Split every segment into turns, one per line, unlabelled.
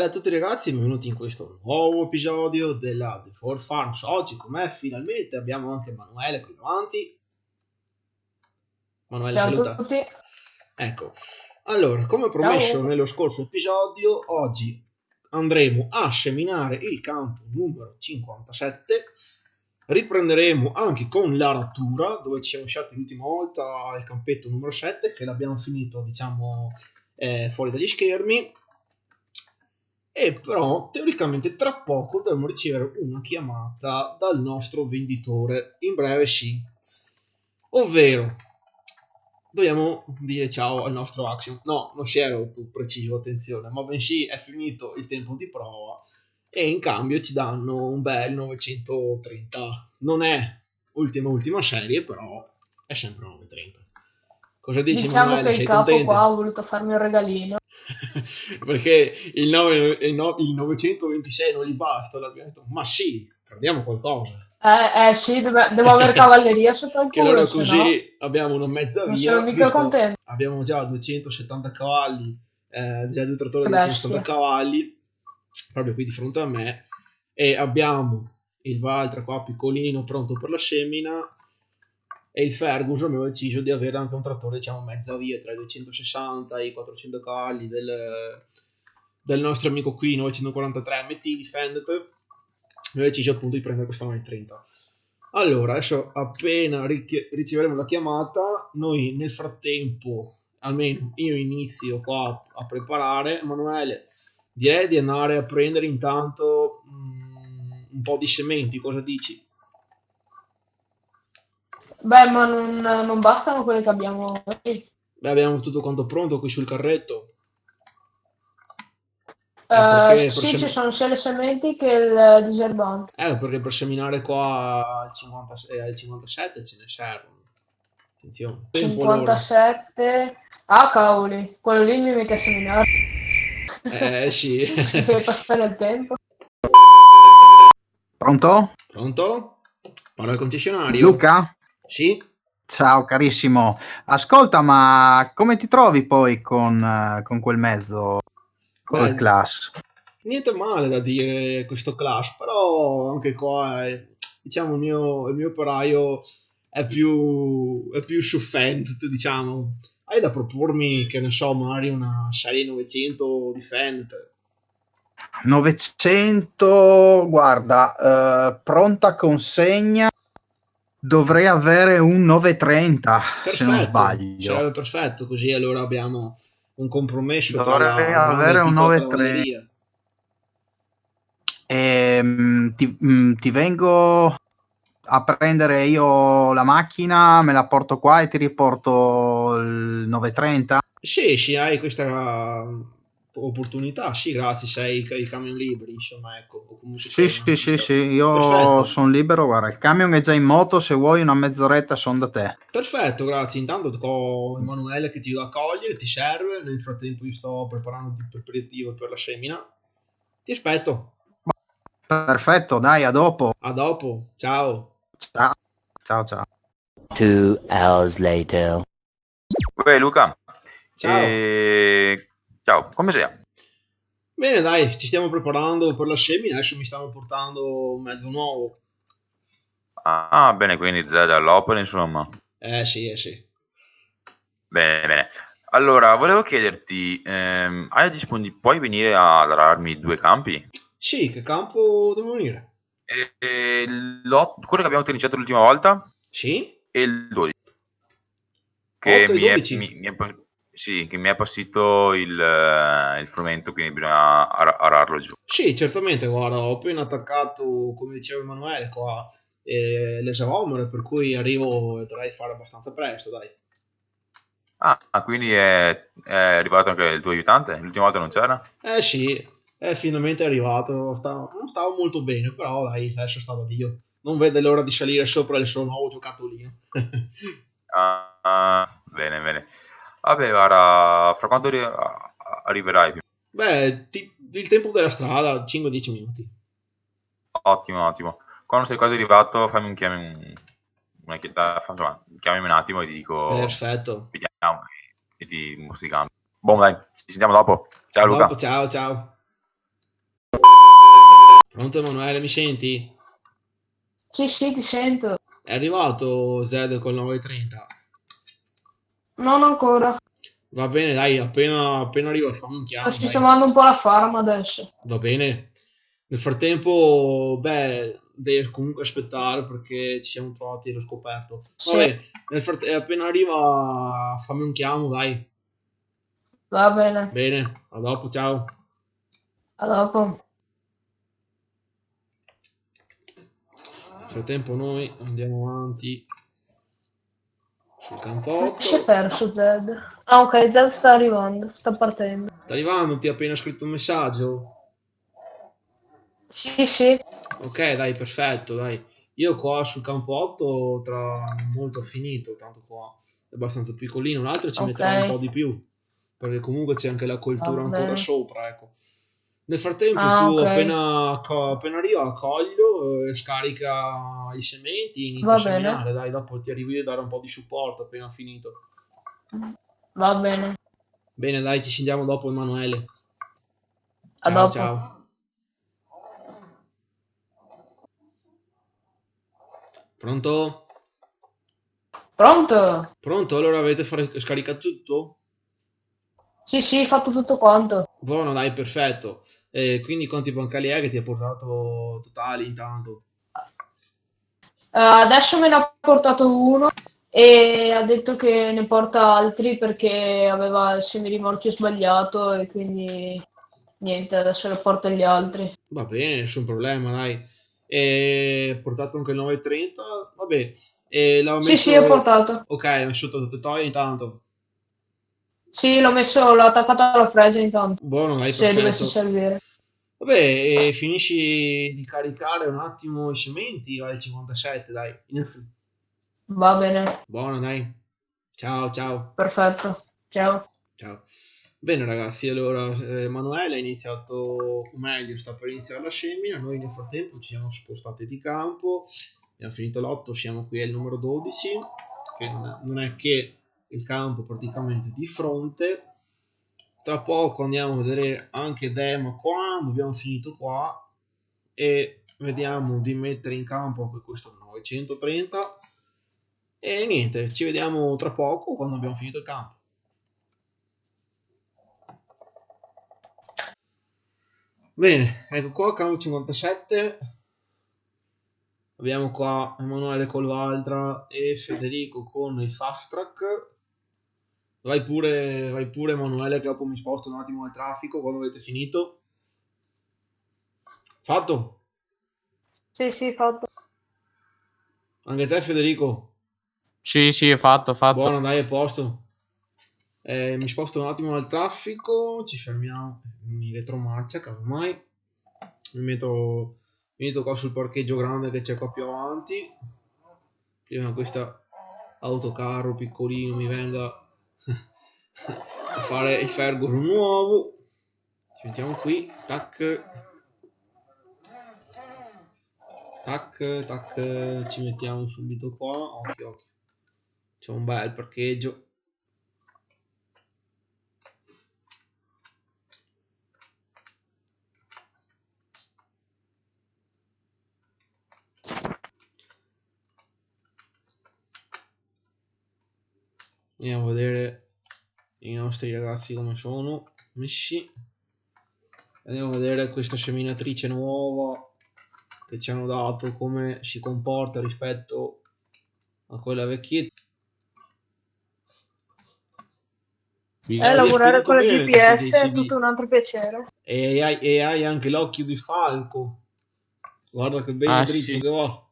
Bella a tutti ragazzi, benvenuti in questo nuovo episodio della The Four Farms. Oggi con me finalmente abbiamo anche Emanuele qui davanti. Emanuele,
Ciao a
saluta.
tutti.
Ecco, allora, come promesso
Ciao.
nello scorso episodio, oggi andremo a seminare il campo numero 57. Riprenderemo anche con l'aratura, dove ci siamo lasciati l'ultima volta il campetto numero 7, che l'abbiamo finito, diciamo, fuori dagli schermi. E però teoricamente tra poco dovremo ricevere una chiamata dal nostro venditore, in breve sì, ovvero dobbiamo dire ciao al nostro Axiom. No, non si è rotto, preciso, attenzione, ma bensì è finito il tempo di prova e in cambio ci danno un bel 930. Non è ultima serie, però è sempre 930. Cosa dici,
Diciamo che
Emanuele?
il
Sei
capo
contento?
qua ha voluto farmi un regalino.
Perché il 926 non gli basta, l'abbiamo detto, ma sì, prendiamo qualcosa.
Sì, devo avere cavalleria sotto il
Che
culo,
allora
se no
così abbiamo una mezza
non sono
via,
mica
visto
contento.
abbiamo già 270 cavalli, già due trattori
Che
da 270
bestia.
cavalli, proprio qui di fronte a me, e abbiamo il Valtra qua piccolino pronto per la semina, e il Ferguson abbiamo deciso di avere anche un trattore, diciamo, mezza via tra i 260 e i 400 cavalli del nostro amico qui 943 MT Defended. Abbiamo deciso appunto di prendere questa 930. Allora, adesso appena riceveremo la chiamata, noi nel frattempo, almeno io inizio qua a preparare. Emanuele, direi di andare a prendere intanto un po' di sementi, cosa dici?
Beh, ma non bastano quelle che abbiamo qui.
Beh, abbiamo tutto quanto pronto qui sul carretto. Perché
Sì, ci sono sia le sementi che il diserbante.
perché per seminare qua al 57 ce ne servono. Attenzione. Tempo allora.
57. Ah, cavoli, quello lì mi mette a seminare.
Sì.
Mi fai passare il tempo.
Pronto?
Pronto? Parla al concessionario?
Luca?
Sì?
Ciao carissimo. Ascolta, ma come ti trovi poi con quel mezzo, col
Beh,
Class?
niente male da dire questo Clash, però anche qua diciamo il mio operaio è più su Fend, diciamo. Hai da propormi, che ne so, magari una serie 900 di Fend?
900, guarda, pronta consegna, dovrei avere un 930, se non
Perfetto,
sbaglio.
sarebbe perfetto, così allora abbiamo un compromesso tra
Dovrei
la grande e
avere
la
un
piccola
930.
cavalleria.
Ti vengo a prendere io la macchina, me la porto qua e ti riporto il 930.
Sì, hai questa opportunità, sì, grazie, sei i camion liberi, insomma, ecco, o comunque
Sì,
sei una
sì, sì,
pista.
sì, io
Perfetto,
sono libero, guarda, il camion è già in moto, se vuoi una mezz'oretta sono da te.
perfetto, grazie. Intanto ho Emanuele che ti accoglie, ti serve, nel frattempo io sto preparando il preparativo per la semina. Ti aspetto,
Perfetto, dai, a dopo.
a dopo, ciao.
Ciao, ciao, ciao.
2 hours later.
Uè Luca,
Ciao.
ciao, come sei?
Bene, dai, ci stiamo preparando per la semina, adesso mi stanno portando un mezzo nuovo.
Ah, bene, quindi già dall'opera, insomma.
Sì, sì.
Bene, bene. Allora, volevo chiederti, puoi venire a lavorarmi 2 campi?
Sì, che campo devo venire?
Quello che abbiamo iniziato l'ultima volta
Sì?
e il 12, che
8 e 12?
sì, che mi è passito il frumento, quindi bisogna ararlo giù.
Sì, certamente, guarda, ho appena attaccato, come diceva Emanuele, qua l'esaomero, per cui arrivo e dovrei fare abbastanza presto, dai.
Ah, quindi è arrivato anche il tuo aiutante? L'ultima volta non c'era?
Sì, è finalmente arrivato, non stavo molto bene, però dai, adesso stava Dio. Non vede l'ora di salire sopra il suo nuovo giocattolino.
Bene, bene. Vabbè, guarda, fra quanto arriverai?
Beh, il tempo della strada, 5-10 minuti.
Ottimo, ottimo. Quando sei quasi arrivato, fammi una chiamata, chiamami un attimo e ti dico,
Perfetto.
vediamo e ti mostro i campi. Boh, dai, ci sentiamo dopo.
A
Ciao
dopo,
Luca.
ciao, ciao. Pronto Emanuele, mi senti?
Sì, sì, ti sento.
È arrivato Zed col 9.30.
Non ancora.
Va bene, dai, appena arriva fammi un chiamo,
Ci sto
dai.
mandando un po' la farma adesso.
Va bene. Nel frattempo, beh, devi comunque aspettare perché ci siamo trovati e l'ho scoperto.
Sì,
Vabbè, appena arriva fammi un chiamo, dai.
va bene.
Bene, a dopo, ciao.
A dopo.
Nel frattempo noi andiamo avanti sul
Si è
campotto.
perso Zed. Ah, ok, Zed sta arrivando. Sta partendo.
Sta arrivando, ti ha appena scritto un messaggio.
Sì, sì.
Ok, dai, perfetto, dai. Io qua sul campo 8 tra molto ho finito, tanto qua è abbastanza piccolino, l'altro ci
Ok,
metterà un po' di più, perché comunque c'è anche la
va
coltura ancora
bene.
sopra, ecco. Nel frattempo
Ah,
tu
ok.
appena arriva accoglio, scarica i sementi, inizia a
Va bene.
seminare, dai, dopo ti arrivi a dare un po' di supporto appena finito.
Va bene.
Bene, dai, ci sentiamo dopo Emanuele.
A
Ciao,
dopo.
ciao. Pronto?
Pronto?
Pronto? Allora avete scaricato tutto?
Sì, sì, fatto tutto quanto.
Buono, dai, perfetto. Quindi quanti bancali è che ti ha portato totali intanto?
Adesso me ne ha portato uno e ha detto che ne porta altri perché aveva il semirimorchio sbagliato e quindi niente, adesso ne porta gli altri.
Va bene, nessun problema, dai. E ha portato anche il 930? Vabbè, e l'ho
Sì, sì, ho
messo...
portato.
Ok, l'ho messo sotto tettoia intanto.
Sì, l'ho attaccato alla fresa intanto,
Buono, dai,
se dovesse
perfetto.
servire.
Vabbè, e finisci di caricare un attimo i cementi, vai al 57, dai.
Va bene,
Buono, dai. Ciao, ciao.
perfetto. Ciao.
Ciao. Bene ragazzi, allora Emanuele ha iniziato, o meglio, sta per iniziare la scemmia, noi nel frattempo ci siamo spostati di campo, abbiamo finito l'8, siamo qui al numero 12, che non è che il campo praticamente di fronte. Tra poco andiamo a vedere anche Demo quando abbiamo finito qua e vediamo di mettere in campo anche questo 930 e niente, ci vediamo tra poco quando abbiamo finito il campo. Bene, ecco qua, campo 57. Abbiamo qua Emanuele col Valtra e Federico con il fast track. Vai pure Emanuele, che dopo mi sposto un attimo al traffico quando avete finito. Fatto?
Sì, sì, fatto.
Anche te Federico?
Sì, sì, è fatto, fatto.
Buono, dai, a posto. Mi sposto un attimo dal traffico, ci fermiamo in retromarcia, casomai. Mi metto qua sul parcheggio grande che c'è qua più avanti. Prima questa autocarro piccolino mi venga a fare il Ferguson nuovo. Ci mettiamo qui, tac, tac, tac, ci mettiamo subito qua, occhio, occhio. C'è un bel parcheggio. Andiamo a vedere i nostri ragazzi come sono messi. Andiamo a vedere questa seminatrice nuova che ci hanno dato, come si comporta rispetto a quella vecchietta.
Visto.
Hai
Lavorare
spedito
con la
bene questo
GPS è
JCB
tutto un altro piacere.
e hai anche l'occhio di falco. Guarda che bene
Ah,
dritto
sì.
che va.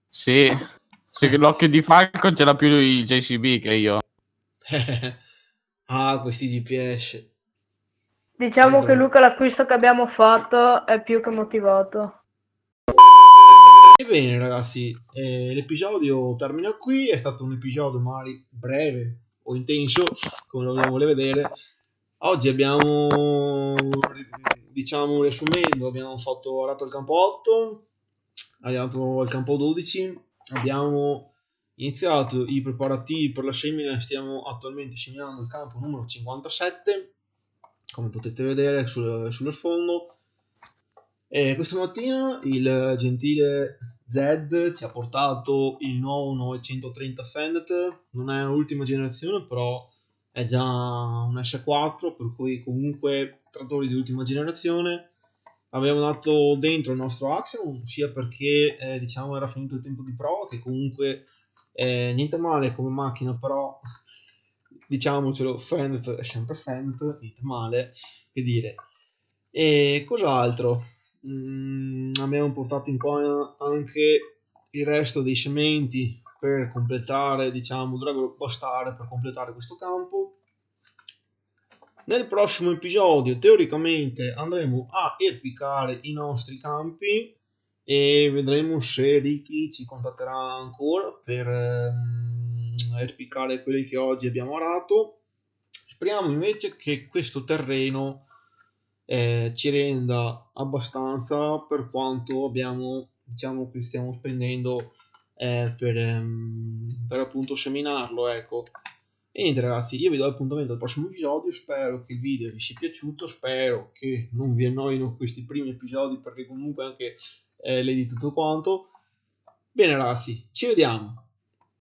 Sì. Se l'occhio di Falcon ce l'ha più il JCB che io.
Ah, questi GPS.
Diciamo che
Madonna.
Luca l'acquisto che abbiamo fatto è più che motivato.
Ebbene ragazzi, l'episodio termina qui, è stato un episodio magari breve o intenso, come lo vogliamo vedere. Oggi abbiamo, diciamo riassumendo, abbiamo lavorato il campo 8, arrivato al campo 12, abbiamo iniziato i preparativi per la semina, stiamo attualmente seminando il campo numero 57, come potete vedere sullo sfondo. Questa mattina il gentile Zed ci ha portato il nuovo 930 Fendt, non è l'ultima generazione, però è già un S4, per cui comunque trattori di ultima generazione. Abbiamo dato dentro il nostro Axiom, sia perché diciamo era finito il tempo di prova, che comunque niente male come macchina, però diciamocelo, Fendt è sempre Fendt, niente male, che dire. E cos'altro? Abbiamo portato in qua anche il resto dei sementi per completare, diciamo, dovrebbero bastare per completare questo campo. Nel prossimo episodio, teoricamente, andremo a erpicare i nostri campi e vedremo se Ricky ci contatterà ancora per erpicare quelli che oggi abbiamo arato. Speriamo invece che questo terreno ci renda abbastanza per quanto abbiamo, diciamo, che stiamo spendendo per appunto seminarlo, ecco. E niente ragazzi, io vi do appuntamento al prossimo episodio, spero che il video vi sia piaciuto, spero che non vi annoino questi primi episodi perché comunque anche l'edito tutto quanto. Bene ragazzi, ci vediamo.